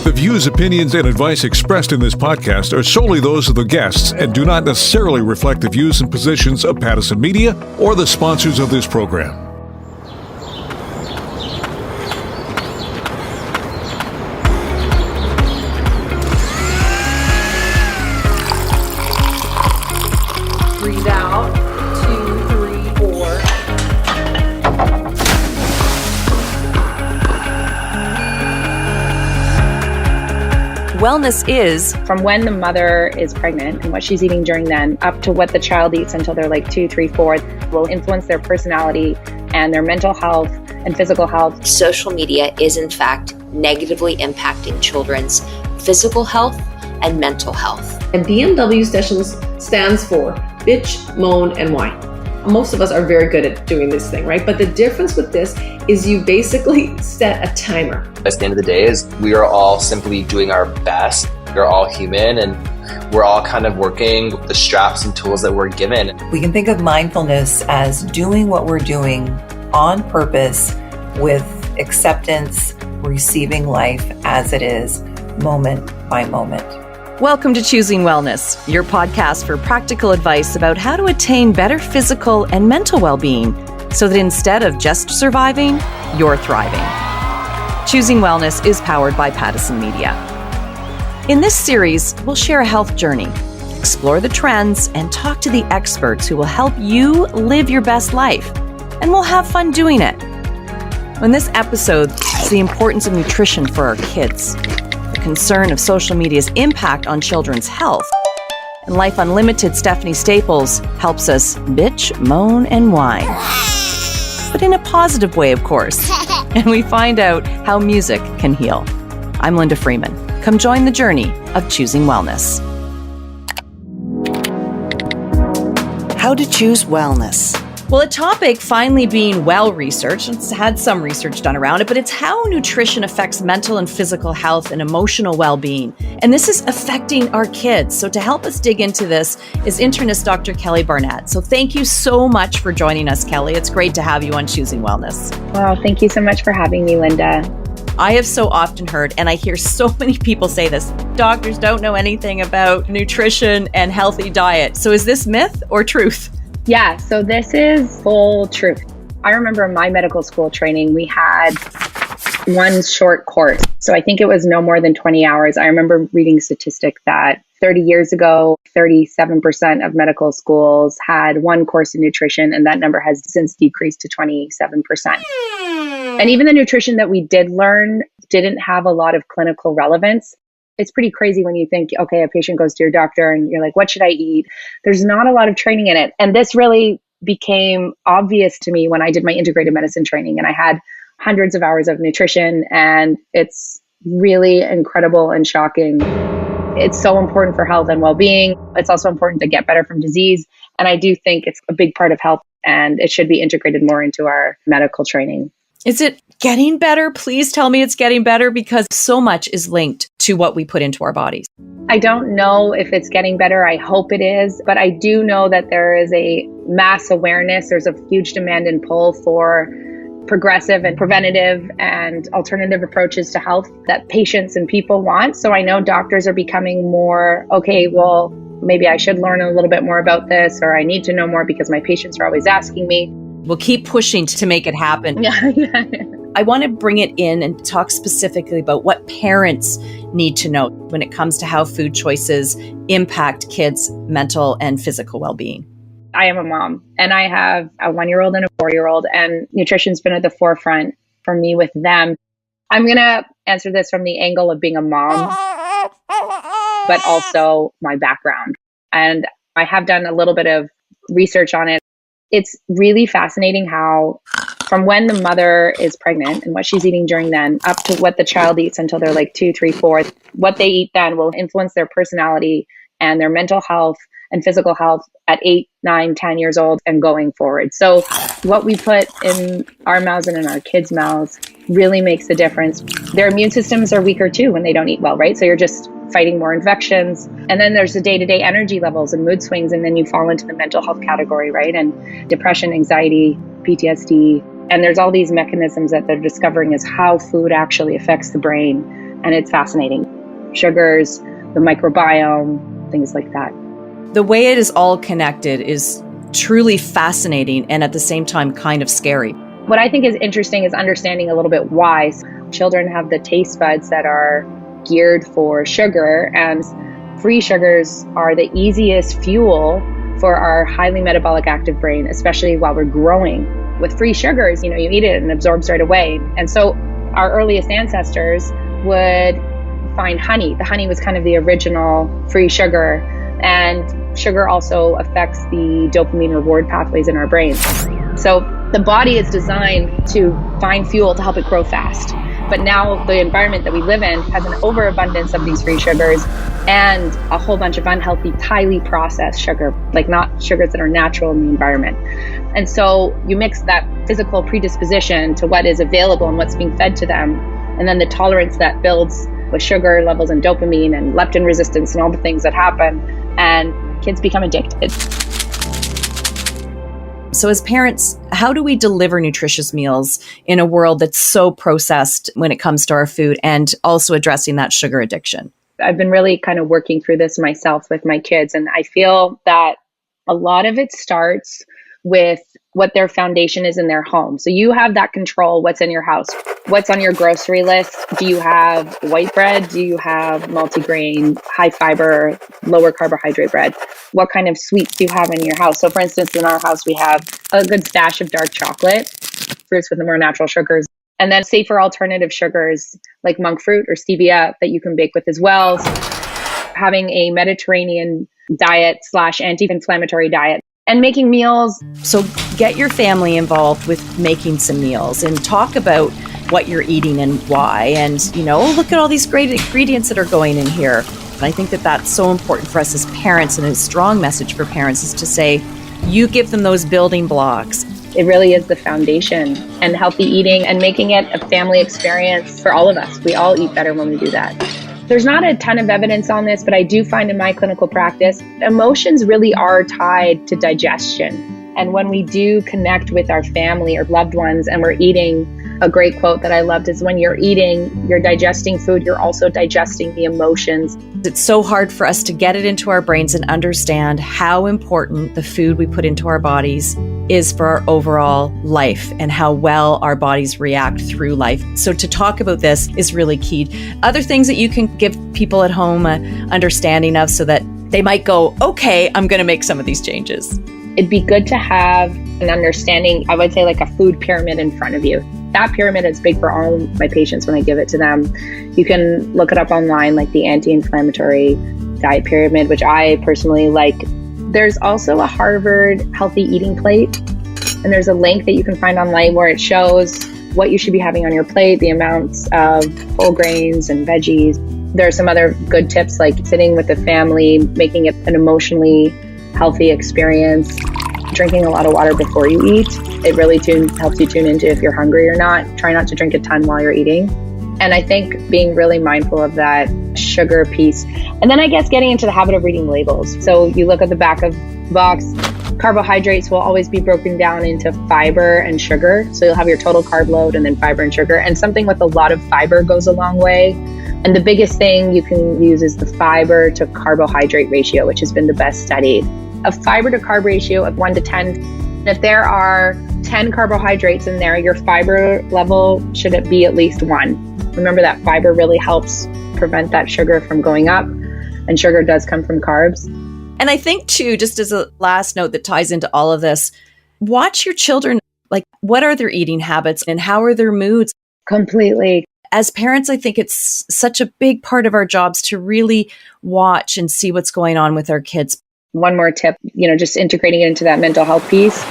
The views, opinions, and advice expressed in this podcast are solely those of the guests and do not necessarily reflect the views and positions of Pattison Media or the sponsors of this program. Breathe out. 2, 3, 4. Wellness is from when the mother is pregnant and what she's eating during then up to what the child eats until they're like 2, 3, 4 will influence their personality and their mental health and physical health. Social media is in fact negatively impacting children's physical health and mental health. And BMW stands for bitch, moan, and whine. Most of us are very good at doing this thing, right? But the difference with this is you basically set a timer. At the end of the day is we are all simply doing our best. We're all human and we're all kind of working with the straps and tools that we're given. We can think of mindfulness as doing what we're doing on purpose with acceptance, receiving life as it is, moment by moment. Welcome to Choosing Wellness, your podcast for practical advice about how to attain better physical and mental well-being so that instead of just surviving, you're thriving. Choosing Wellness is powered by Pattison Media. In this series, we'll share a health journey, explore the trends, and talk to the experts who will help you live your best life, and we'll have fun doing it. In this episode, it's the importance of nutrition for our kids, concern of social media's impact on children's health. And Life Unlimited Stephanie Staples helps us bitch, moan, and whine. But in a positive way, of course. And we find out how music can heal. I'm Linda Freeman. Come join the journey of choosing wellness. How to choose wellness. Well, a topic finally being well-researched, it's had some research done around it, but it's how nutrition affects mental and physical health and emotional well-being. And this is affecting our kids. So to help us dig into this is internist Dr. Kelly Barnett. So thank you so much for joining us, Kelly. It's great to have you on Choosing Wellness. Well, thank you so much for having me, Linda. I have so often heard, and I hear so many people say this, doctors don't know anything about nutrition and healthy diet. So is this myth or truth? Yeah, so this is full truth. I remember in my medical school training, we had one short course. So I think it was no more than 20 hours. I remember reading statistics that 30 years ago, 37% of medical schools had one course in nutrition, and that number has since decreased to 27%. And even the nutrition that we did learn didn't have a lot of clinical relevance. It's pretty crazy when you think, okay, a patient goes to your doctor and you're like, what should I eat? There's not a lot of training in it. And this really became obvious to me when I did my integrated medicine training and I had hundreds of hours of nutrition, and it's really incredible and shocking. It's so important for health and well-being. It's also important to get better from disease. And I do think it's a big part of health and it should be integrated more into our medical training. Is it getting better? Please tell me it's getting better, because so much is linked to what we put into our bodies. I don't know if it's getting better. I hope it is. But I do know that there is a mass awareness. There's a huge demand and pull for progressive and preventative and alternative approaches to health that patients and people want. So I know doctors are becoming more, okay, well, maybe I should learn a little bit more about this, or I need to know more because my patients are always asking me. We'll keep pushing to make it happen. Yeah. I want to bring it in and talk specifically about what parents need to know when it comes to how food choices impact kids' mental and physical well-being. I am a mom, and I have a 1-year-old and a 4-year-old, and nutrition's been at the forefront for me with them. I'm going to answer this from the angle of being a mom, but also my background. And I have done a little bit of research on it. It's really fascinating how from when the mother is pregnant and what she's eating during then up to what the child eats until they're like 2, 3, 4, what they eat then will influence their personality and their mental health and physical health at 8, 9, 10 years old and going forward. So what we put in our mouths and in our kids' mouths really makes a difference. Their immune systems are weaker too when they don't eat well, right? So you're just fighting more infections. And then there's the day-to-day energy levels and mood swings. And then you fall into the mental health category, right? And depression, anxiety, PTSD. And there's all these mechanisms that they're discovering is how food actually affects the brain And it's fascinating. Sugars, the microbiome, things like that. The way it is all connected is truly fascinating and at the same time kind of scary. What I think is interesting is understanding a little bit why. Children have the taste buds that are geared for sugar, and free sugars are the easiest fuel for our highly metabolic active brain, especially while we're growing. With free sugars, you eat it and it absorbs right away. And so our earliest ancestors would find honey. The honey was kind of the original free sugar, and sugar also affects the dopamine reward pathways in our brains. So the body is designed to find fuel to help it grow fast. But now the environment that we live in has an overabundance of these free sugars and a whole bunch of unhealthy, highly processed sugar, like not sugars that are natural in the environment. And so you mix that physical predisposition to what is available and what's being fed to them, and then the tolerance that builds with sugar levels and dopamine and leptin resistance and all the things that happen, and kids become addicted. So as parents, how do we deliver nutritious meals in a world that's so processed when it comes to our food, and also addressing that sugar addiction? I've been really kind of working through this myself with my kids, and I feel that a lot of it starts with what their foundation is in their home. So you have that control, what's in your house, what's on your grocery list. Do you have white bread? Do you have multigrain, high fiber, lower carbohydrate bread? What kind of sweets do you have in your house? So for instance, in our house, we have a good stash of dark chocolate, fruits with the more natural sugars, and then safer alternative sugars like monk fruit or stevia that you can bake with as well. Having a Mediterranean diet / anti-inflammatory diet. And making meals. So get your family involved with making some meals and talk about what you're eating and why. And, look at all these great ingredients that are going in here. And I think that that's so important for us as parents, and a strong message for parents is to say, you give them those building blocks. It really is the foundation, and healthy eating and making it a family experience for all of us. We all eat better when we do that. There's not a ton of evidence on this, but I do find in my clinical practice, emotions really are tied to digestion. And when we do connect with our family or loved ones and we're eating, a great quote that I loved is, when you're eating, you're digesting food, you're also digesting the emotions. It's so hard for us to get it into our brains and understand how important the food we put into our bodies is for our overall life and how well our bodies react through life. So to talk about this is really key. Other things that you can give people at home an understanding of so that they might go, okay, I'm going to make some of these changes. It'd be good to have an understanding, I would say like a food pyramid in front of you. That pyramid is big for all my patients when I give it to them. You can look it up online, like the anti-inflammatory diet pyramid, which I personally like. There's also a Harvard healthy eating plate, and there's a link that you can find online where it shows what you should be having on your plate, the amounts of whole grains and veggies. There are some other good tips, like sitting with the family, making it an emotionally healthy experience, drinking a lot of water before you eat. It really helps you tune into if you're hungry or not. Try not to drink a ton while you're eating. And I think being really mindful of that sugar piece. And then I guess getting into the habit of reading labels. So you look at the back of the box, carbohydrates will always be broken down into fiber and sugar. So you'll have your total carb load and then fiber and sugar. And something with a lot of fiber goes a long way. And the biggest thing you can use is the fiber to carbohydrate ratio, which has been the best studied. A fiber to carb ratio of 1 to 10. If there are 10 carbohydrates in there, your fiber level should be at least 1. Remember that fiber really helps prevent that sugar from going up, and sugar does come from carbs. And I think too, just as a last note that ties into all of this, watch your children. Like, what are their eating habits and how are their moods? Completely. As parents, I think it's such a big part of our jobs to really watch and see what's going on with our kids. One more tip, just integrating it into that mental health piece.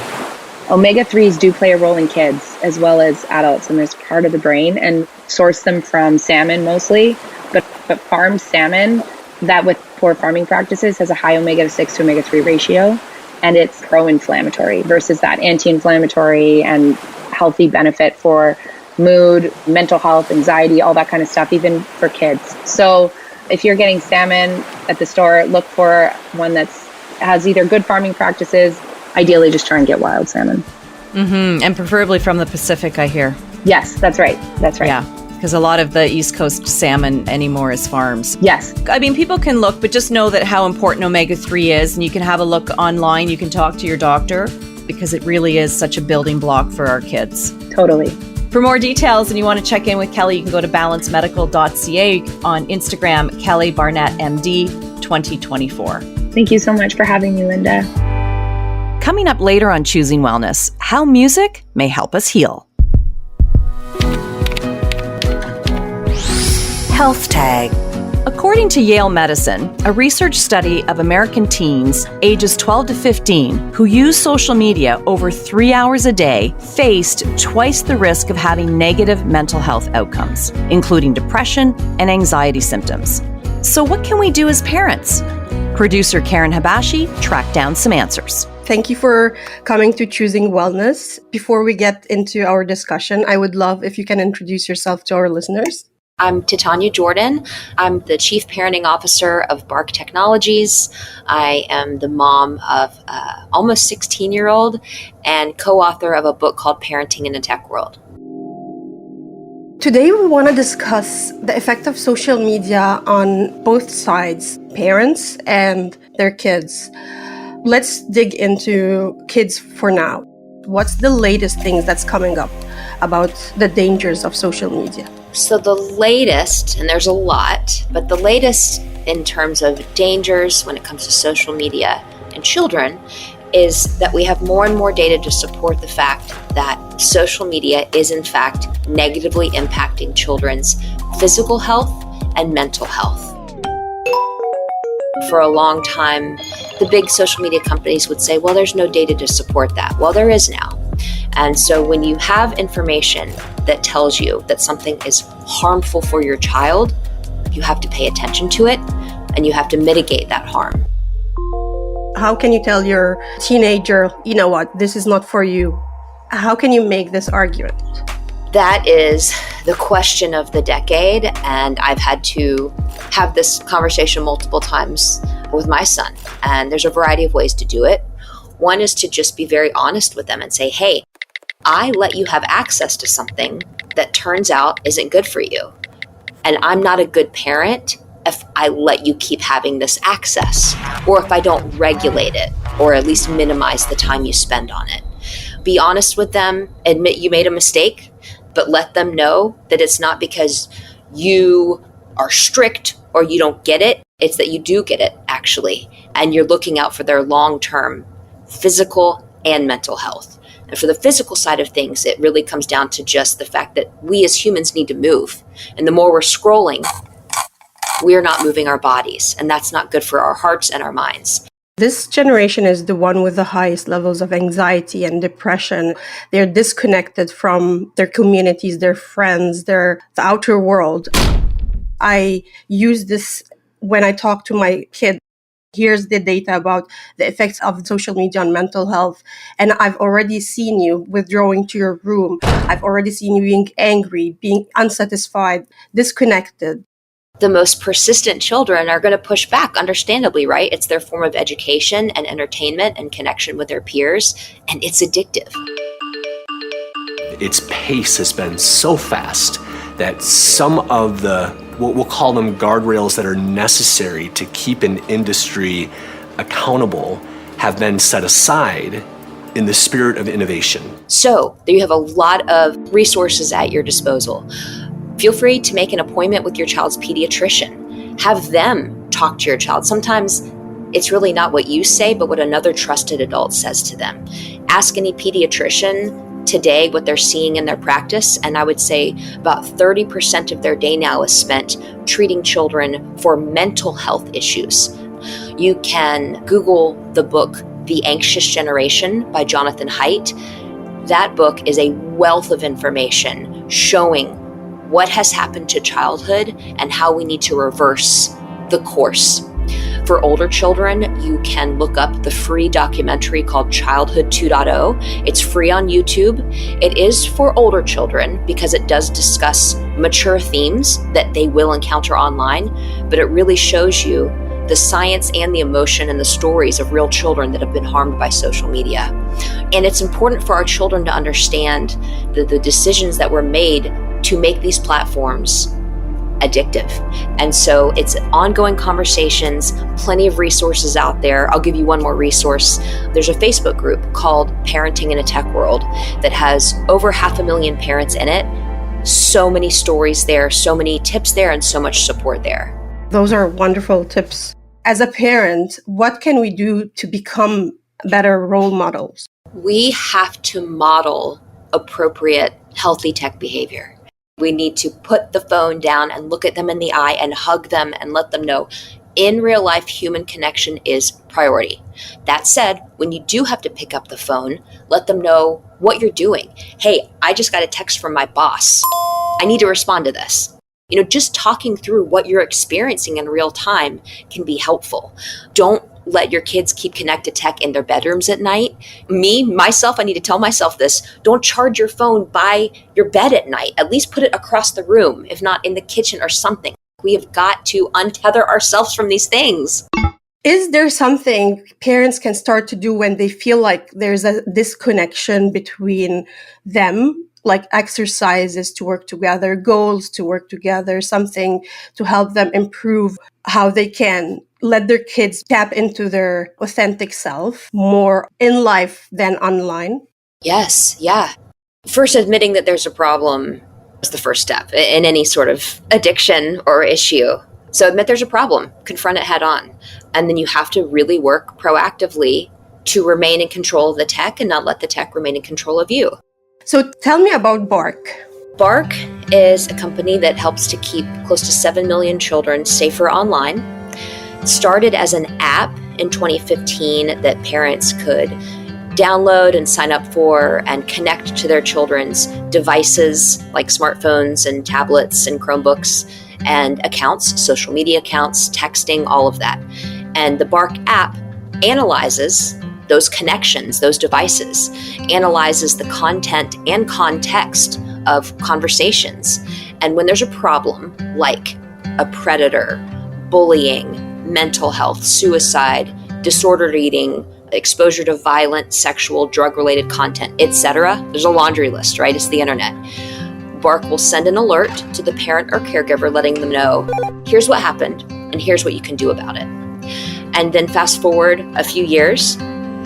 Omega-3s do play a role in kids as well as adults, and there's part of the brain, and source them from salmon mostly, but farmed salmon that with poor farming practices has a high omega-6 to omega-3 ratio, and it's pro-inflammatory versus that anti-inflammatory and healthy benefit for mood, mental health, anxiety, all that kind of stuff, even for kids. So if you're getting salmon at the store, look for one that has either good farming practices. Ideally, just try and get wild salmon. Mm-hmm. And preferably from the Pacific, I hear. Yes, that's right. That's right. Yeah. because a lot of the East Coast salmon anymore is farms. Yes. I mean, people can look, but just know that how important omega-3 is, and you can have a look online. You can talk to your doctor because it really is such a building block for our kids. Totally. For more details and you want to check in with Kelly, you can go to balancemedical.ca, on Instagram, Kelly Barnett MD 2024. Thank you so much for having me, Linda. Coming up later on Choosing Wellness, how music may help us heal. Health Tag. According to Yale Medicine, a research study of American teens ages 12 to 15 who use social media over 3 hours a day faced twice the risk of having negative mental health outcomes, including depression and anxiety symptoms. So what can we do as parents? Producer Karen Habashi tracked down some answers. Thank you for coming to Choosing Wellness. Before we get into our discussion, I would love if you can introduce yourself to our listeners. I'm Titania Jordan. I'm the Chief Parenting Officer of Bark Technologies. I am the mom of almost 16-year-old and co-author of a book called Parenting in a Tech World. Today we want to discuss the effect of social media on both sides, parents and their kids. Let's dig into kids for now. What's the latest things that's coming up about the dangers of social media? So the latest, and there's a lot, but the latest in terms of dangers when it comes to social media and children is that we have more and more data to support the fact that social media is in fact negatively impacting children's physical health and mental health. For a long time, the big social media companies would say, well, there's no data to support that. Well, there is now. And so when you have information that tells you that something is harmful for your child, you have to pay attention to it and you have to mitigate that harm. How can you tell your teenager, you know what, this is not for you? How can you make this argument? That is the question of the decade, and I've had to have this conversation multiple times with my son, and there's a variety of ways to do it. One is to just be very honest with them and say, hey, I let you have access to something that turns out isn't good for you, and I'm not a good parent if I let you keep having this access, or if I don't regulate it, or at least minimize the time you spend on it. Be honest with them, admit you made a mistake, but let them know that it's not because you are strict or you don't get it. It's that you do get it, actually, and you're looking out for their long-term physical and mental health. And for the physical side of things, it really comes down to just the fact that we as humans need to move. And the more we're scrolling, we're not moving our bodies, and that's not good for our hearts and our minds. This generation is the one with the highest levels of anxiety and depression. They're disconnected from their communities, their friends, the outer world. I use this when I talk to my kid. Here's the data about the effects of social media on mental health. And I've already seen you withdrawing to your room. I've already seen you being angry, being unsatisfied, disconnected. The most persistent children are going to push back, understandably, right? It's their form of education and entertainment and connection with their peers, and it's addictive. Its pace has been so fast that some of the, what we'll call them guardrails that are necessary to keep an industry accountable have been set aside in the spirit of innovation. So you have a lot of resources at your disposal. Feel free to make an appointment with your child's pediatrician. Have them talk to your child. Sometimes it's really not what you say, but what another trusted adult says to them. Ask any pediatrician today what they're seeing in their practice, and I would say about 30% of their day now is spent treating children for mental health issues. You can Google the book, The Anxious Generation by Jonathan Haidt. That book is a wealth of information showing what has happened to childhood and how we need to reverse the course. For older children, you can look up the free documentary called Childhood 2.0. It's free on YouTube. It is for older children because it does discuss mature themes that they will encounter online, but it really shows you the science and the emotion and the stories of real children that have been harmed by social media. And it's important for our children to understand that the decisions that were made to make these platforms addictive. And so it's ongoing conversations, plenty of resources out there. I'll give you one more resource. There's a Facebook group called Parenting in a Tech World that has over 500,000 parents in it. So many stories there, so many tips there, and so much support there. Those are wonderful tips. As a parent, what can we do to become better role models? We have to model appropriate, healthy tech behavior. We need to put the phone down and look at them in the eye and hug them and let them know in real life, human connection is priority. That said, when you do have to pick up the phone, let them know what you're doing. Hey, I just got a text from my boss. I need to respond to this. Just talking through what you're experiencing in real time can be helpful. Don't let your kids keep connected tech in their bedrooms at night. Myself, I need to tell myself this. Don't charge your phone by your bed at night. At least put it across the room, if not in the kitchen or something. We have got to untether ourselves from these things. Is there something parents can start to do when they feel like there's a disconnection between them, like exercises to work together, goals to work together, something to help them improve how they can let their kids tap into their authentic self more in life than online? Yes, yeah. First, admitting that there's a problem is the first step in any sort of addiction or issue. So admit there's a problem, confront it head on. And then you have to really work proactively to remain in control of the tech and not let the tech remain in control of you. So tell me about Bark. Bark is a company that helps to keep close to 7 million children safer online. It started as an app in 2015 that parents could download and sign up for and connect to their children's devices like smartphones and tablets and Chromebooks and accounts, social media accounts, texting, all of that. And the Bark app analyzes those connections, those devices, analyzes the content and context of conversations. And when there's a problem like a predator, bullying, mental health, suicide, disordered eating, exposure to violent, sexual, drug-related content, etc., there's a laundry list, right? It's the internet. Bark will send an alert to the parent or caregiver letting them know, here's what happened and here's what you can do about it. And then fast forward a few years,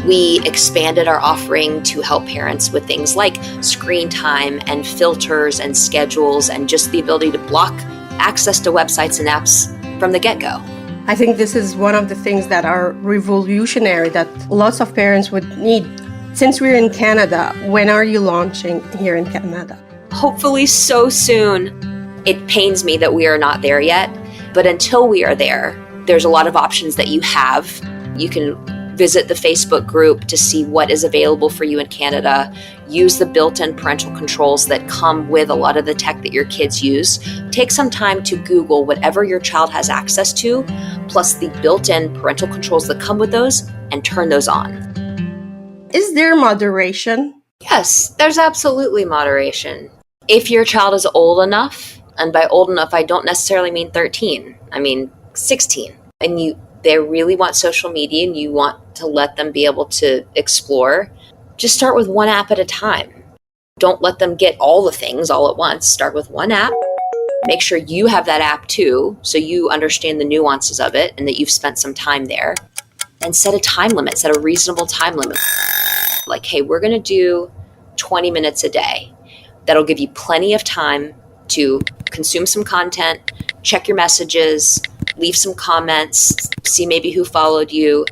we expanded our offering to help parents with things like screen time and filters and schedules and just the ability to block access to websites and apps from the get-go. I think this is one of the things that are revolutionary that lots of parents would need. Since we're in Canada, when are you launching here in Canada? Hopefully so soon. It pains me that we are not there yet, but until we are there, there's a lot of options that you have. You can visit the Facebook group to see what is available for you in Canada. Use the built-in parental controls that come with a lot of the tech that your kids use. Take some time to Google whatever your child has access to, plus the built-in parental controls that come with those, and turn those on. Is there moderation? Yes, there's absolutely moderation. If your child is old enough, and by old enough, I don't necessarily mean 13, I mean 16, and they really want social media and you want to let them be able to explore, just start with one app at a time. Don't let them get all the things all at once. Start with one app. Make sure you have that app too, so you understand the nuances of it and that you've spent some time there. And set a time limit, set a reasonable time limit. Like, hey, we're going to do 20 minutes a day. That'll give you plenty of time to consume some content, check your messages, leave some comments, see maybe who followed you,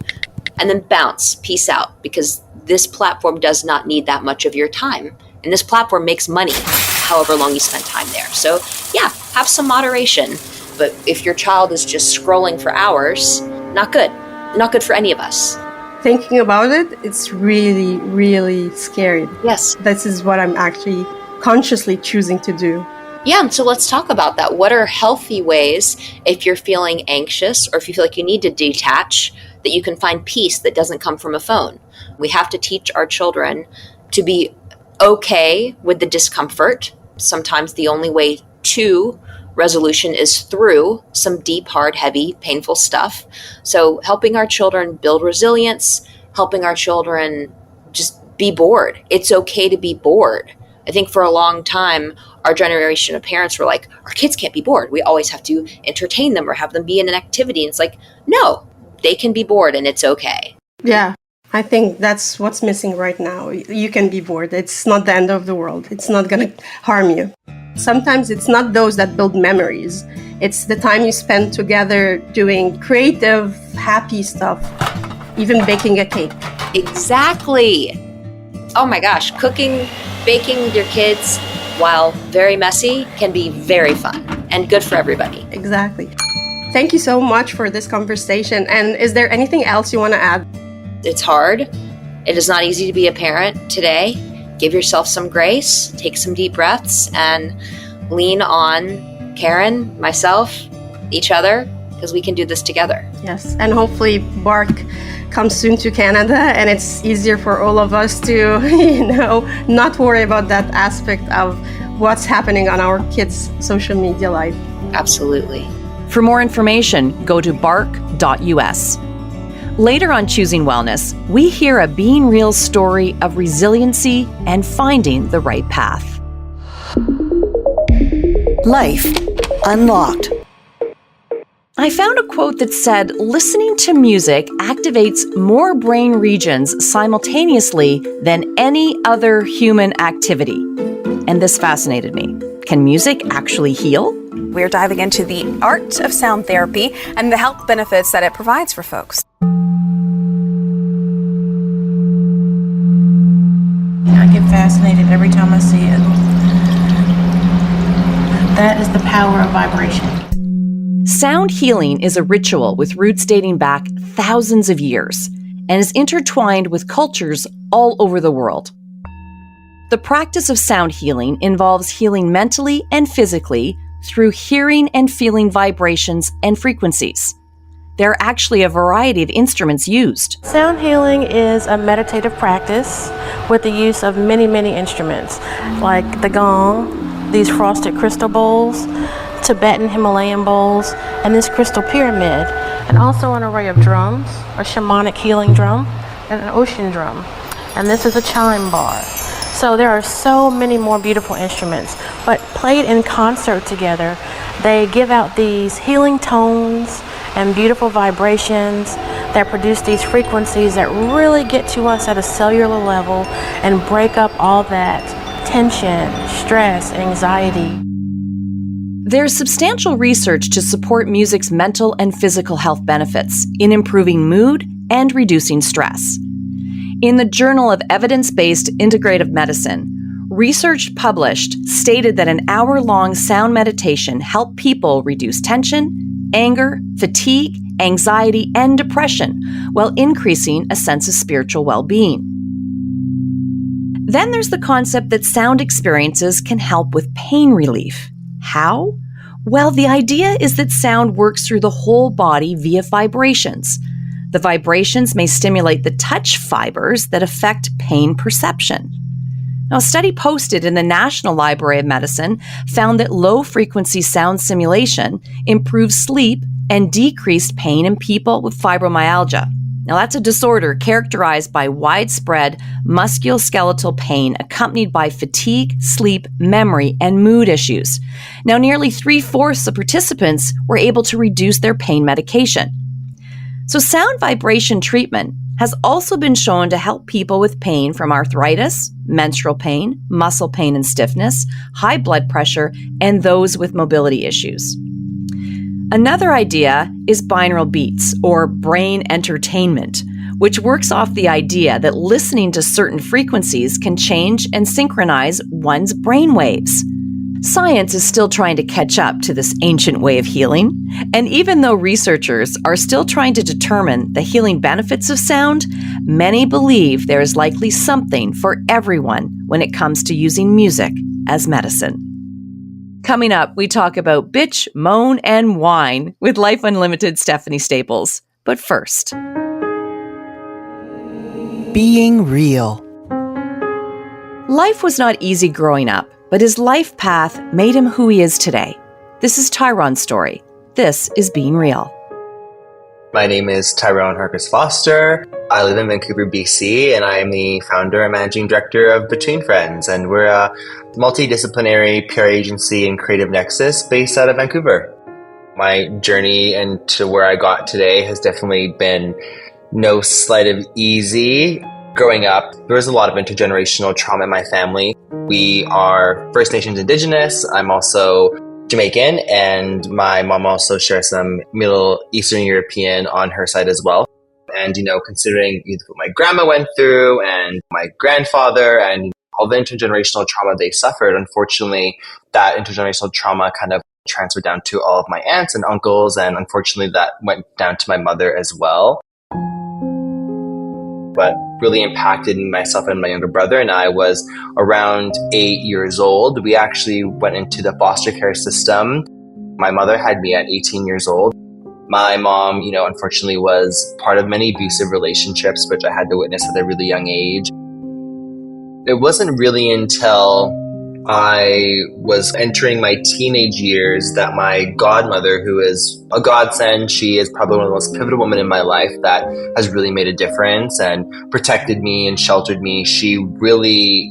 and then bounce, peace out, because this platform does not need that much of your time. And this platform makes money however long you spend time there. So yeah, have some moderation. But if your child is just scrolling for hours, not good. Not good for any of us. Thinking about it, it's really, really scary. Yes. This is what I'm actually consciously choosing to do. Yeah, and so let's talk about that. What are healthy ways, if you're feeling anxious or if you feel like you need to detach, that you can find peace that doesn't come from a phone? We have to teach our children to be okay with the discomfort. Sometimes the only way to resolution is through some deep, hard, heavy, painful stuff. So helping our children build resilience, helping our children just be bored. It's okay to be bored. I think for a long time, Our generation of parents were like, our kids can't be bored. We always have to entertain them or have them be in an activity. And it's like, no, they can be bored and it's okay. Yeah, I think that's what's missing right now. You can be bored. It's not the end of the world. It's not going to harm you. Sometimes it's not those that build memories. It's the time you spend together doing creative, happy stuff, even baking a cake. Exactly. Oh my gosh, cooking, baking with your kids, while very messy, can be very fun and good for everybody. Exactly. Thank you so much for this conversation. And is there anything else you want to add? It's hard. It is not easy to be a parent today. Give yourself some grace, take some deep breaths, and lean on Karen, myself, each other, because we can do this together. Yes, and hopefully Bark comes soon to Canada and it's easier for all of us to, not worry about that aspect of what's happening on our kids' social media life. Absolutely. For more information, go to bark.us. Later on Choosing Wellness, we hear a Being Real story of resiliency and finding the right path. Life Unlocked. I found a quote that said, listening to music activates more brain regions simultaneously than any other human activity. And this fascinated me. Can music actually heal? We're diving into the art of sound therapy and the health benefits that it provides for folks. I get fascinated every time I see it. That is the power of vibration. Sound healing is a ritual with roots dating back thousands of years and is intertwined with cultures all over the world. The practice of sound healing involves healing mentally and physically through hearing and feeling vibrations and frequencies. There are actually a variety of instruments used. Sound healing is a meditative practice with the use of many, many instruments, like the gong, these frosted crystal bowls, Tibetan Himalayan bowls, and this crystal pyramid, and also an array of drums, a shamanic healing drum, and an ocean drum. And this is a chime bar. So there are so many more beautiful instruments, but played in concert together, they give out these healing tones and beautiful vibrations that produce these frequencies that really get to us at a cellular level and break up all that tension, stress, anxiety. There's substantial research to support music's mental and physical health benefits in improving mood and reducing stress. In the Journal of Evidence-Based Integrative Medicine, research published stated that an hour-long sound meditation helped people reduce tension, anger, fatigue, anxiety, and depression while increasing a sense of spiritual well-being. Then there's the concept that sound experiences can help with pain relief. How? Well, the idea is that sound works through the whole body via vibrations. The vibrations may stimulate the touch fibers that affect pain perception. Now, a study posted in the National Library of Medicine found that low-frequency sound stimulation improves sleep and decreased pain in people with fibromyalgia. Now, that's a disorder characterized by widespread musculoskeletal pain accompanied by fatigue, sleep, memory, and mood issues. Now, nearly 3/4 of participants were able to reduce their pain medication. So, sound vibration treatment has also been shown to help people with pain from arthritis, menstrual pain, muscle pain and stiffness, high blood pressure, and those with mobility issues. Another idea is binaural beats, or brain entertainment, which works off the idea that listening to certain frequencies can change and synchronize one's brain waves. Science is still trying to catch up to this ancient way of healing, and even though researchers are still trying to determine the healing benefits of sound, many believe there is likely something for everyone when it comes to using music as medicine. Coming up, we talk about bitch, moan, and whine with Life Unlimited Stephanie Staples. But first, Being Real. Life was not easy growing up, but his life path made him who he is today. This is Tyron's story. This is Being Real. My name is Tyron Harkis Foster. I live in Vancouver, BC, and I am the founder and managing director of Between Friends, and we're a multidisciplinary PR agency and creative nexus based out of Vancouver. My journey and to where I got today has definitely been no slight of easy. Growing up, there was a lot of intergenerational trauma in my family. We are First Nations Indigenous. I'm also Jamaican, and my mom also shares some Middle Eastern European on her side as well. And, considering what my grandma went through and my grandfather and all the intergenerational trauma they suffered, unfortunately, that intergenerational trauma kind of transferred down to all of my aunts and uncles. And unfortunately, that went down to my mother as well. What really impacted myself and my younger brother and I was around 8 years old. We actually went into the foster care system. My mother had me at 18 years old. My mom, unfortunately was part of many abusive relationships, which I had to witness at a really young age. It wasn't really until I was entering my teenage years that my godmother, who is a godsend, she is probably one of the most pivotal women in my life that has really made a difference and protected me and sheltered me. She really,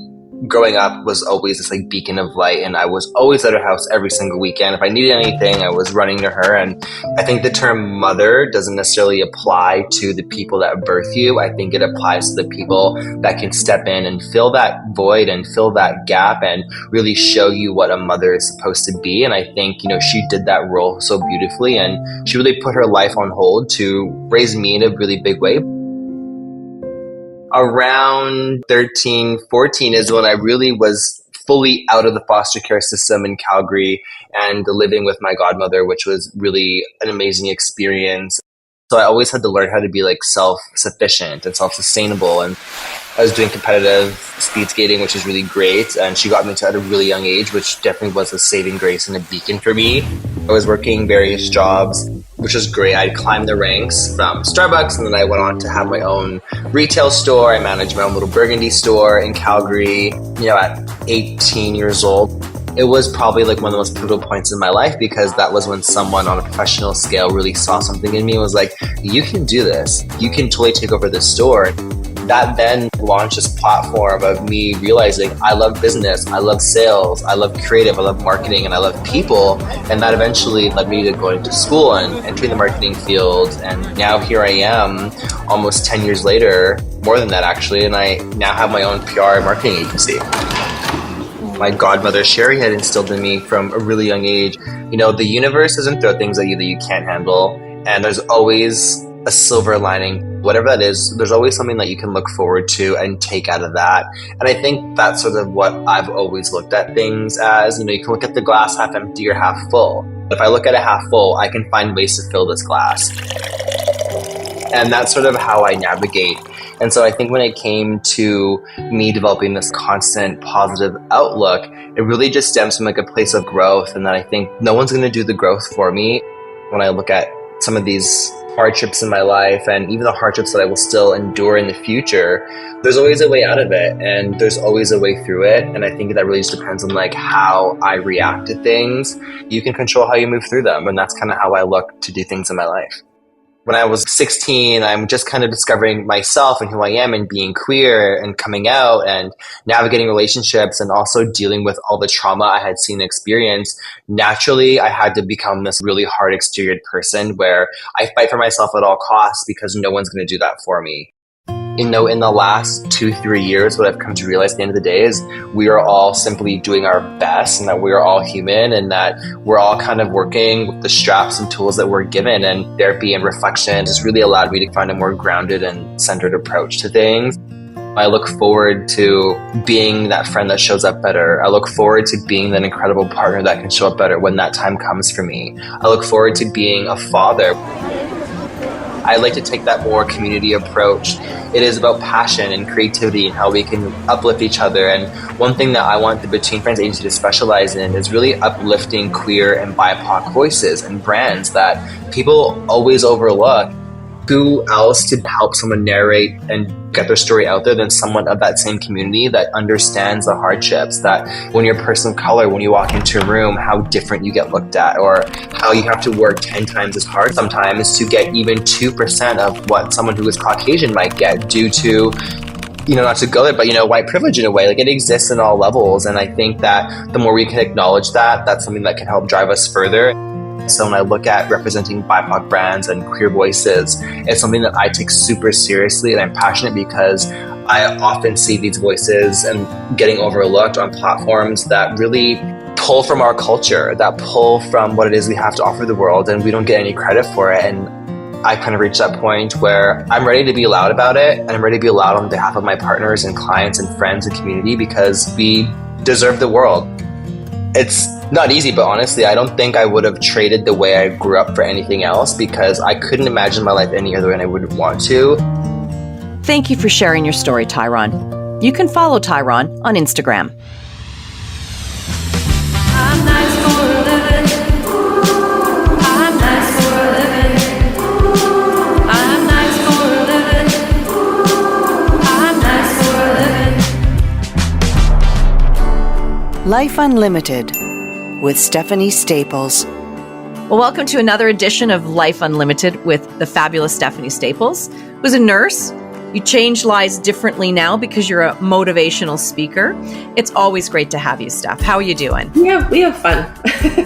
growing up, was always this beacon of light, and I was always at her house every single weekend. If I needed anything, I was running to her. And I think the term mother doesn't necessarily apply to the people that birth you. I think it applies to the people that can step in and fill that void and fill that gap and really show you what a mother is supposed to be. And I think, she did that role so beautifully, and she really put her life on hold to raise me in a really big way. Around 13, 14 is when I really was fully out of the foster care system in Calgary and living with my godmother, which was really an amazing experience. So I always had to learn how to be self-sufficient and self-sustainable. And I was doing competitive speed skating, which is really great. And she got me into at a really young age, which definitely was a saving grace and a beacon for me. I was working various jobs, which was great. I'd climbed the ranks from Starbucks, and then I went on to have my own retail store. I managed my own little Burgundy store in Calgary, at 18 years old. It was probably one of the most pivotal points in my life, because that was when someone on a professional scale really saw something in me and was like, you can do this. You can totally take over this store. That then launched this platform of me realizing I love business, I love sales, I love creative, I love marketing, and I love people. And that eventually led me to going to school and entering the marketing field. And now here I am, almost 10 years later, more than that actually, and I now have my own PR and marketing agency. My godmother, Sherry, had instilled in me from a really young age, the universe doesn't throw things at you that you can't handle. And there's always a silver lining. Whatever that is, there's always something that you can look forward to and take out of that. And I think that's sort of what I've always looked at things as. You can look at the glass half empty or half full. If I look at it half full, I can find ways to fill this glass. And that's sort of how I navigate. And so I think when it came to me developing this constant positive outlook, it really just stems from a place of growth, and that I think no one's going to do the growth for me. When I look at some of these hardships in my life, and even the hardships that I will still endure in the future, there's always a way out of it, and there's always a way through it. And I think that really just depends on how I react to things. You can control how you move through them, and that's kind of how I look to do things in my life. When I was 16, I'm just kind of discovering myself and who I am, and being queer and coming out and navigating relationships, and also dealing with all the trauma I had seen and experienced. Naturally, I had to become this really hard exterior person where I fight for myself at all costs, because no one's going to do that for me. In the last 2-3 years, what I've come to realize at the end of the day is we are all simply doing our best, and that we are all human, and that we're all kind of working with the straps and tools that we're given. And therapy and reflection just really allowed me to find a more grounded and centered approach to things. I look forward to being that friend that shows up better. I look forward to being that incredible partner that can show up better when that time comes for me. I look forward to being a father. I like to take that more community approach. It is about passion and creativity and how we can uplift each other. And one thing that I want the Between Friends agency to specialize in is really uplifting queer and BIPOC voices and brands that people always overlook. Who else to help someone narrate and get their story out there than someone of that same community that understands the hardships, that when you're a person of color, when you walk into a room, how different you get looked at, or how you have to work 10 times as hard sometimes to get even 2% of what someone who is Caucasian might get due to, not to go there, but, white privilege in a way. Like, it exists in all levels. And I think that the more we can acknowledge that, that's something that can help drive us further. So when I look at representing BIPOC brands and queer voices, it's something that I take super seriously, and I'm passionate because I often see these voices and getting overlooked on platforms that really pull from our culture, that pull from what it is we have to offer the world, and we don't get any credit for it. And I kind of reached that point where I'm ready to be loud about it, and I'm ready to be loud on behalf of my partners and clients and friends and community, because we deserve the world. It's not easy, but honestly, I don't think I would have traded the way I grew up for anything else, because I couldn't imagine my life any other way, and I wouldn't want to. Thank you for sharing your story, Tyron. You can follow Tyron on Instagram. I'm nice for a living. I'm nice for a living. I'm nice for a living. I'm nice for a living. Life Unlimited with Stephanie Staples. Well, welcome to another edition of Life Unlimited with the fabulous Stephanie Staples, who's a nurse. You change lives differently now because you're a motivational speaker. It's always great to have you, Steph. How are you doing? Yeah, we have fun.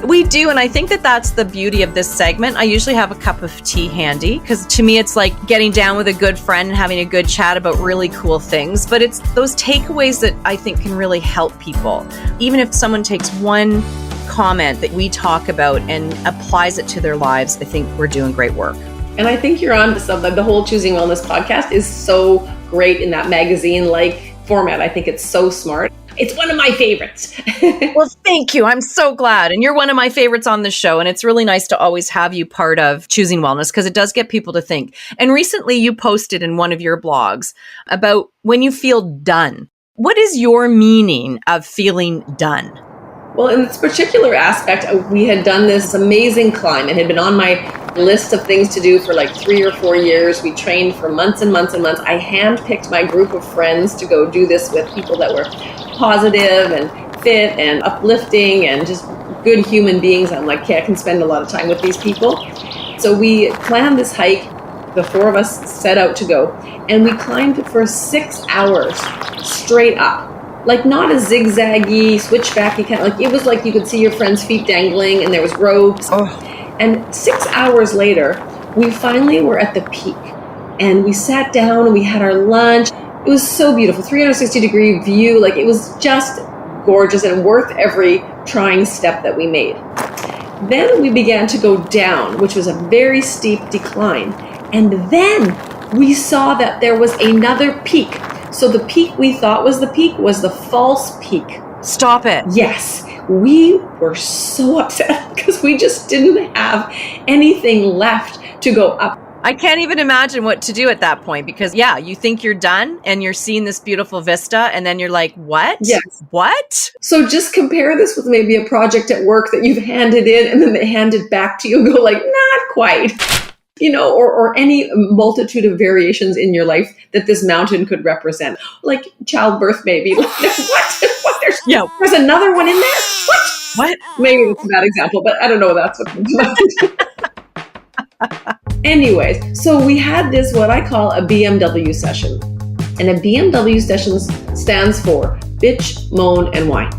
We do, and I think that that's the beauty of this segment. I usually have a cup of tea handy because to me it's like getting down with a good friend and having a good chat about really cool things. But it's those takeaways that I think can really help people. Even if someone takes one comment that we talk about and applies it to their lives, I think we're doing great work. And I think you're on to something. The whole Choosing Wellness podcast is so great in that magazine-like format. I think it's so smart. It's one of my favorites. Well, thank you. I'm so glad. And you're one of my favorites on the show. And it's really nice to always have you part of Choosing Wellness because it does get people to think. And recently you posted in one of your blogs about when you feel done. What is your meaning of feeling done? Well, in this particular aspect, we had done this amazing climb. It had been on my list of things to do for like 3 or 4 years. We trained for months and months and months. I handpicked my group of friends to go do this with, people that were positive and fit and uplifting and just good human beings. I'm like, okay, I can spend a lot of time with these people. So we planned this hike. The 4 of us set out to go, and we climbed for 6 hours straight up. Like not a zigzaggy, switchbacky kind of, like it was like you could see your friend's feet dangling and there was ropes. Oh. And 6 hours later, we finally were at the peak and we sat down and we had our lunch. It was so beautiful, 360-degree view. Like it was just gorgeous and worth every trying step that we made. Then we began to go down, which was a very steep decline. And then we saw that there was another peak. So the peak we thought was the peak was the false peak. Stop it. Yes. We were so upset because we just didn't have anything left to go up. I can't even imagine what to do at that point because, yeah, you think you're done and you're seeing this beautiful vista and then you're like, what? Yes. What? So just compare this with maybe a project at work that you've handed in and then they hand it back to you and go like, not quite. Or any multitude of variations in your life that this mountain could represent. Like childbirth, maybe. What? There's another one in there? What? Maybe it's a bad example, but I don't know. That's what. Anyways, so we had this, what I call a BMW session. And a BMW session stands for bitch, moan, and whine.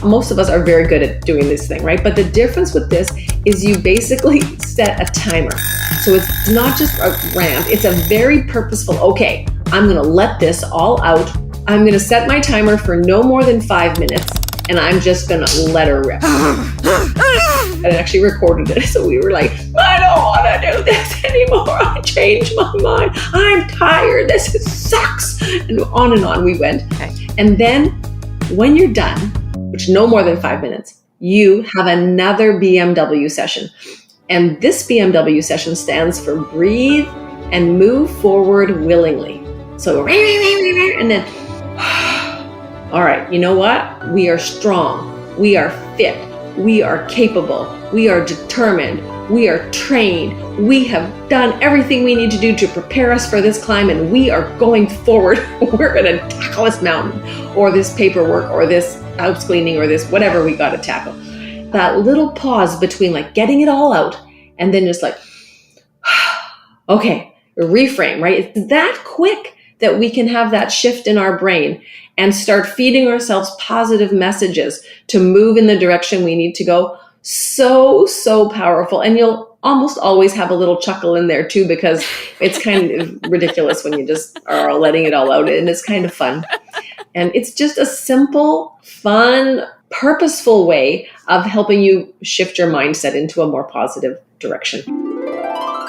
Most of us are very good at doing this thing, right? But the difference with this is you basically set a timer. So it's not just a rant, it's a very purposeful, okay, I'm going to let this all out. I'm going to set my timer for no more than 5 minutes, and I'm just going to let her rip. I actually recorded it, so we were like, I don't want to do this anymore. I changed my mind. I'm tired. This sucks. And on we went. Okay. And then when you're done, which no more than 5 minutes, you have another BMW session. And this BMW session stands for breathe and move forward willingly. So, and then, all right, you know what? We are strong. We are fit. we are capable, we are determined, we are trained, we have done everything we need to do to prepare us for this climb, and we are going forward. We're going to tackle this mountain or this paperwork or this house cleaning or this whatever we got to tackle. That little pause between like getting it all out and then just like, okay, reframe, right? It's that quick that we can have that shift in our brain and start feeding ourselves positive messages to move in the direction we need to go. So powerful. And you'll almost always have a little chuckle in there too, because it's kind of ridiculous when you just are letting it all out, and it's kind of fun. And it's just a simple, fun, purposeful way of helping you shift your mindset into a more positive direction.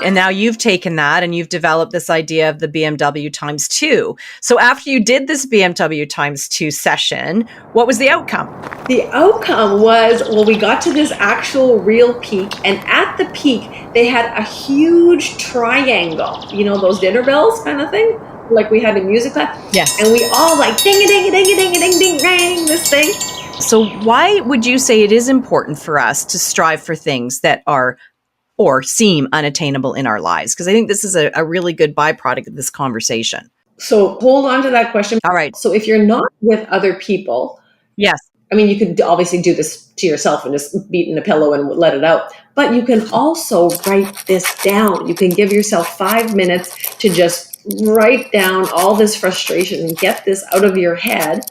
And now you've taken that and you've developed this idea of the BMW times 2. So after you did this BMW times 2 session, what was the outcome? The outcome was, well, we got to this actual real peak, and at the peak, they had a huge triangle, you know, those dinner bells kind of thing, like we had in music class. Yes. And we all like ding-a-ding-a-ding-a-ding-a-ding-ding-ding, this thing. So why would you say it is important for us to strive for things that are or seem unattainable in our lives? Because I think this is a really good byproduct of this conversation. So hold on to that question. All right. So if you're not with other people, yes. I mean, you could obviously do this to yourself and just beat in a pillow and let it out. But you can also write this down. You can give yourself 5 minutes to just write down all this frustration and get this out of your head.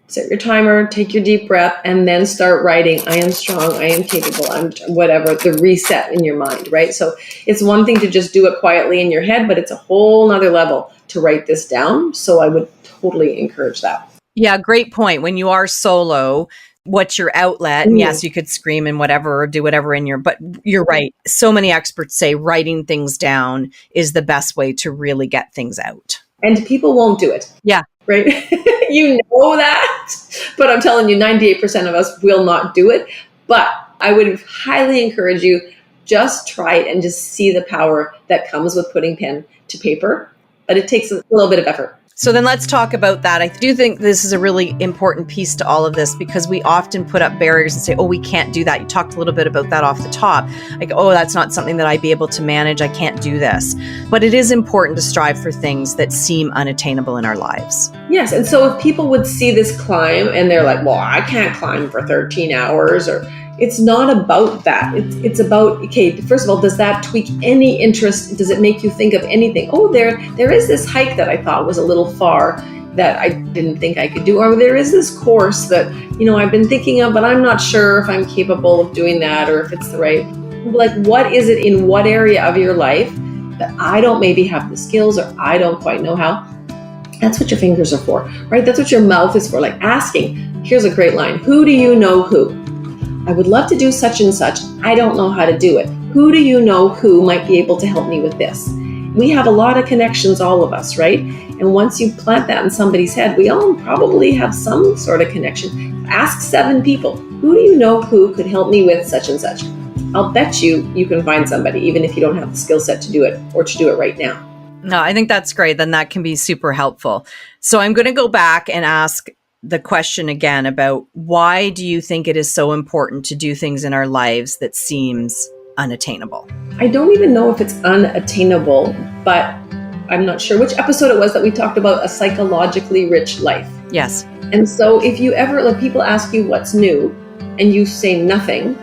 Set your timer, take your deep breath, and then start writing, I am strong, I am capable, I'm whatever, the reset in your mind, right? So it's one thing to just do it quietly in your head, but it's a whole nother level to write this down. So I would totally encourage that. Yeah, great point. When you are solo, what's your outlet? And yes, you could scream and whatever, or do whatever but you're right. So many experts say writing things down is the best way to really get things out. And people won't do it. Yeah. Right? You know that, but I'm telling you, 98% of us will not do it. But I would highly encourage you, just try it and just see the power that comes with putting pen to paper. But it takes a little bit of effort. So then let's talk about that. I do think this is a really important piece to all of this, because we often put up barriers and say, oh, we can't do that. You talked a little bit about that off the top. Like, oh, that's not something that I'd be able to manage. I can't do this. But it is important to strive for things that seem unattainable in our lives. Yes. And so if people would see this climb and they're like, well, I can't climb for 13 hours, or it's not about that. It's about, okay, first of all, does that tweak any interest? Does it make you think of anything? Oh, there is this hike that I thought was a little far that I didn't think I could do. Or there is this course that, you know, I've been thinking of, but I'm not sure if I'm capable of doing that or if it's the right. Like, what is it in what area of your life that I don't maybe have the skills or I don't quite know how? That's what your fingers are for, right? That's what your mouth is for. Like asking, here's a great line. Who do you know who? I would love to do such and such. I don't know how to do it. Who do you know who might be able to help me with this? We have a lot of connections, all of us, right? And once you plant that in somebody's head, we all probably have some sort of connection. Ask 7 people. Who do you know who could help me with such and such? I'll bet you can find somebody, even if you don't have the skill set to do it or to do it right now. No, I think that's great. Then that can be super helpful. So I'm going to go back and ask the question again about, why do you think it is so important to do things in our lives that seems unattainable? I don't even know if it's unattainable, but I'm not sure which episode it was that we talked about a psychologically rich life. Yes. And so if you ever, like, people ask you what's new and you say nothing,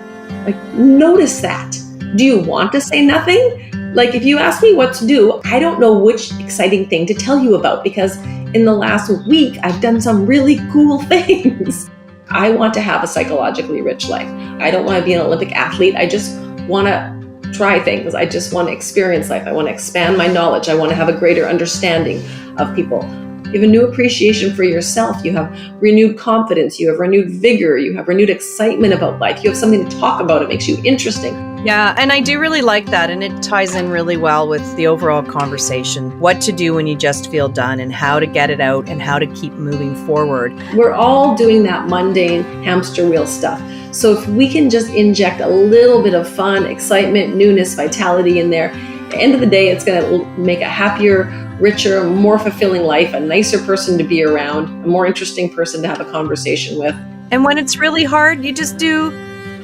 like, notice that. Do you want to say nothing? Like, if you ask me what to do, I don't know which exciting thing to tell you about, because in the last week, I've done some really cool things. I want to have a psychologically rich life. I don't want to be an Olympic athlete. I just want to try things. I just want to experience life. I want to expand my knowledge. I want to have a greater understanding of people. You have a new appreciation for yourself. You have renewed confidence. You have renewed vigor. You have renewed excitement about life. You have something to talk about. It makes you interesting. Yeah, and I do really like that. And it ties in really well with the overall conversation. What to do when you just feel done, and how to get it out, and how to keep moving forward. We're all doing that mundane hamster wheel stuff. So if we can just inject a little bit of fun, excitement, newness, vitality in there, at the end of the day, it's going to make a happier, richer, more fulfilling life, a nicer person to be around, a more interesting person to have a conversation with. And when it's really hard, you just do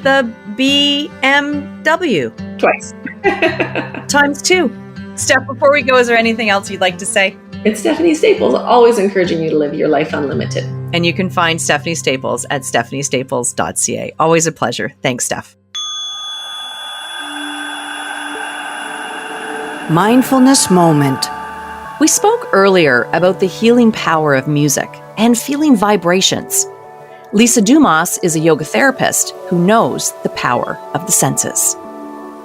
the BMW. Twice. Times 2. Steph, before we go, is there anything else you'd like to say? It's Stephanie Staples, always encouraging you to live your life unlimited. And you can find Stephanie Staples at stephaniestaples.ca. Always a pleasure. Thanks, Steph. Mindfulness Moment. We spoke earlier about the healing power of music and feeling vibrations. Lisa Dumas is a yoga therapist who knows the power of the senses.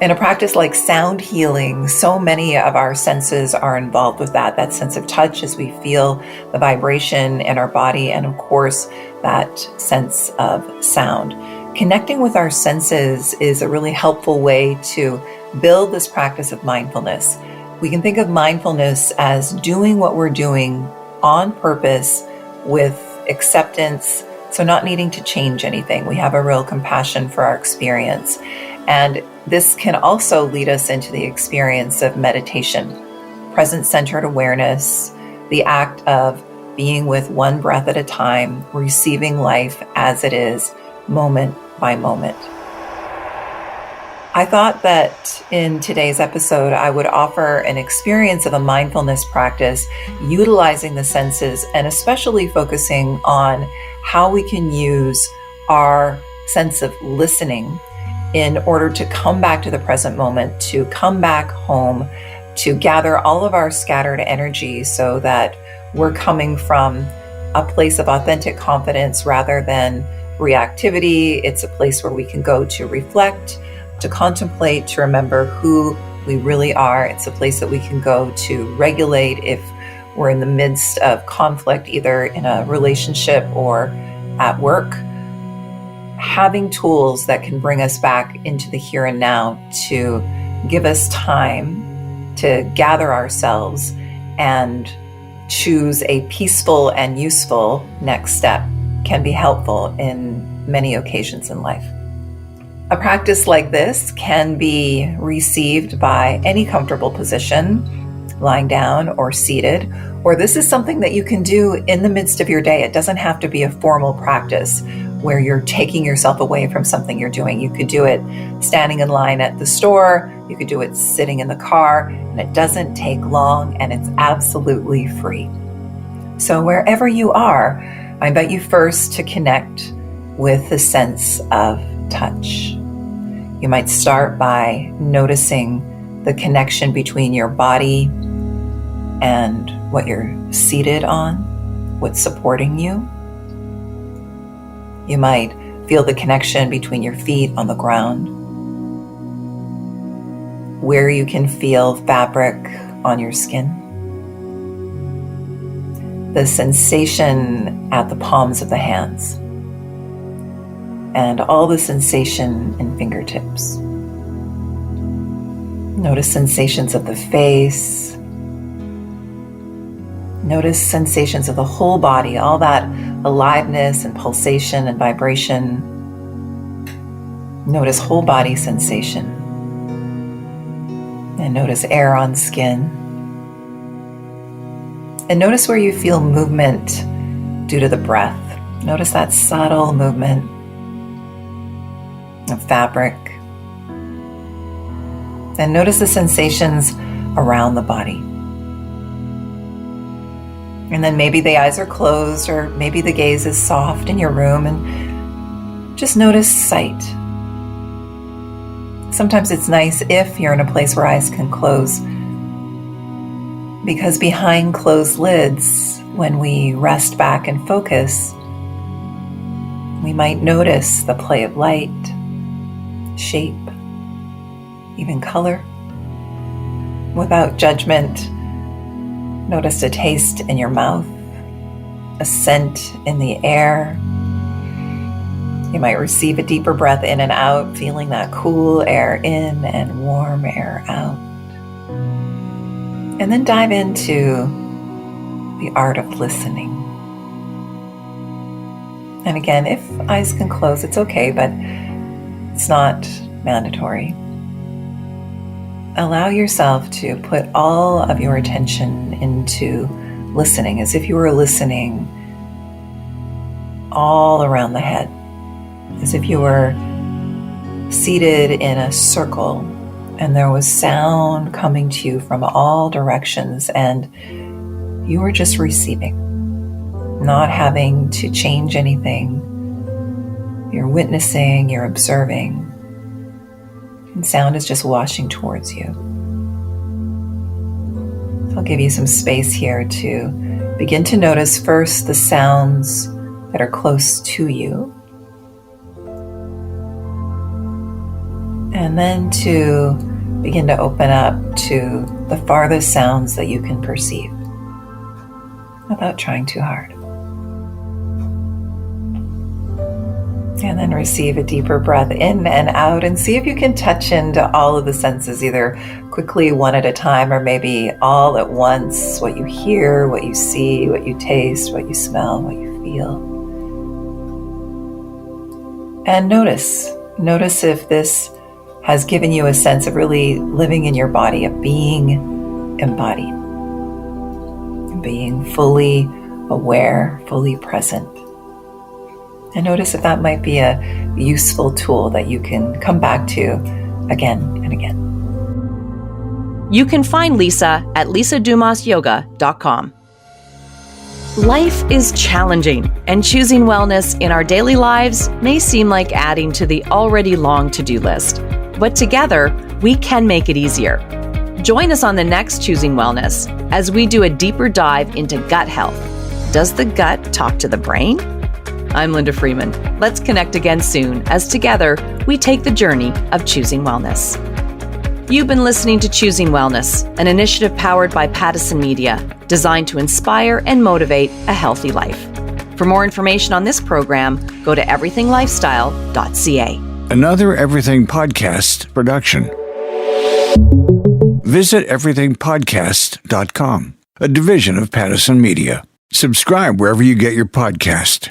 In a practice like sound healing, so many of our senses are involved with that sense of touch as we feel the vibration in our body, and of course, that sense of sound. Connecting with our senses is a really helpful way to build this practice of mindfulness. We can think of mindfulness as doing what we're doing on purpose with acceptance, so not needing to change anything. We have a real compassion for our experience. And this can also lead us into the experience of meditation, present-centered awareness, the act of being with one breath at a time, receiving life as it is, moment by moment. I thought that in today's episode, I would offer an experience of a mindfulness practice utilizing the senses, and especially focusing on how we can use our sense of listening in order to come back to the present moment, to come back home, to gather all of our scattered energy so that we're coming from a place of authentic confidence rather than reactivity. It's a place where we can go to reflect, to contemplate, to remember who we really are. It's a place that we can go to regulate if we're in the midst of conflict, either in a relationship or at work. Having tools that can bring us back into the here and now, to give us time to gather ourselves and choose a peaceful and useful next step, can be helpful in many occasions in life. A practice like this can be received by any comfortable position, lying down or seated, or this is something that you can do in the midst of your day. It doesn't have to be a formal practice where you're taking yourself away from something you're doing. You could do it standing in line at the store, you could do it sitting in the car, and it doesn't take long and it's absolutely free. So wherever you are, I invite you first to connect with the sense of touch. You might start by noticing the connection between your body and what you're seated on, what's supporting you. You might feel the connection between your feet on the ground, where you can feel fabric on your skin, the sensation at the palms of the hands, and all the sensation in fingertips. Notice sensations of the face. Notice sensations of the whole body, all that aliveness and pulsation and vibration. Notice whole body sensation. And notice air on skin. And notice where you feel movement due to the breath. Notice that subtle movement of fabric. And notice the sensations around the body. And then maybe the eyes are closed, or maybe the gaze is soft in your room, and just notice sight. Sometimes it's nice if you're in a place where eyes can close, because behind closed lids, when we rest back and focus, we might notice the play of light, shape, even color. Without judgment, notice a taste in your mouth, a scent in the air. You might receive a deeper breath in and out, feeling that cool air in and warm air out. And then dive into the art of listening. And again, if eyes can close, it's okay, but it's not mandatory. Allow yourself to put all of your attention into listening, as if you were listening all around the head, as if you were seated in a circle and there was sound coming to you from all directions, and you were just receiving, not having to change anything. You're witnessing, you're observing, and sound is just washing towards you. So I'll give you some space here to begin to notice first the sounds that are close to you, and then to begin to open up to the farthest sounds that you can perceive without trying too hard. And then receive a deeper breath in and out, and see if you can touch into all of the senses, either quickly one at a time or maybe all at once. What you hear, what you see, what you taste, what you smell, what you feel. And notice if this has given you a sense of really living in your body, of being embodied, being fully aware, fully present. And notice if that might be a useful tool that you can come back to again and again. You can find Lisa at lisadumasyoga.com. Life is challenging, and choosing wellness in our daily lives may seem like adding to the already long to-do list. But together, we can make it easier. Join us on the next Choosing Wellness as we do a deeper dive into gut health. Does the gut talk to the brain? I'm Linda Freeman. Let's connect again soon as together we take the journey of choosing wellness. You've been listening to Choosing Wellness, an initiative powered by Pattison Media, designed to inspire and motivate a healthy life. For more information on this program, go to everythinglifestyle.ca. Another Everything Podcast production. Visit everythingpodcast.com, a division of Pattison Media. Subscribe wherever you get your podcast.